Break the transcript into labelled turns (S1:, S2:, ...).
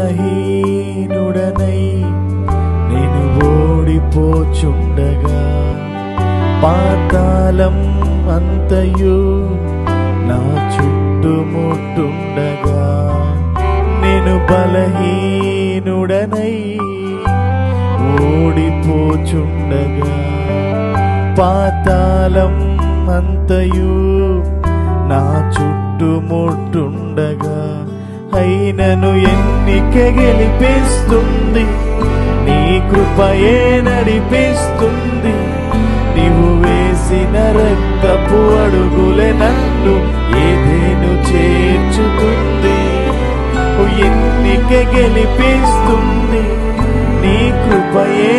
S1: బలహీనుడనై నేను ఓడిపోచుండగా, పాతాళం అంతయు నా చుట్టుముట్టుండగా, నేను బలహీనుడనై ఓడిపోచుండగా, పాతాళం అంతయు నా చుట్టుముట్టుండగా, అయినను ఎన్నిక గెలిపిస్తుంది, నీ కృపయే నడిపిస్తుంది. నీవు వేసిన రక్తపు అడుగులే నన్ను ఏదేను చేర్చుతుంది. ఎన్నిక గెలిపిస్తుంది, నీ కృపయే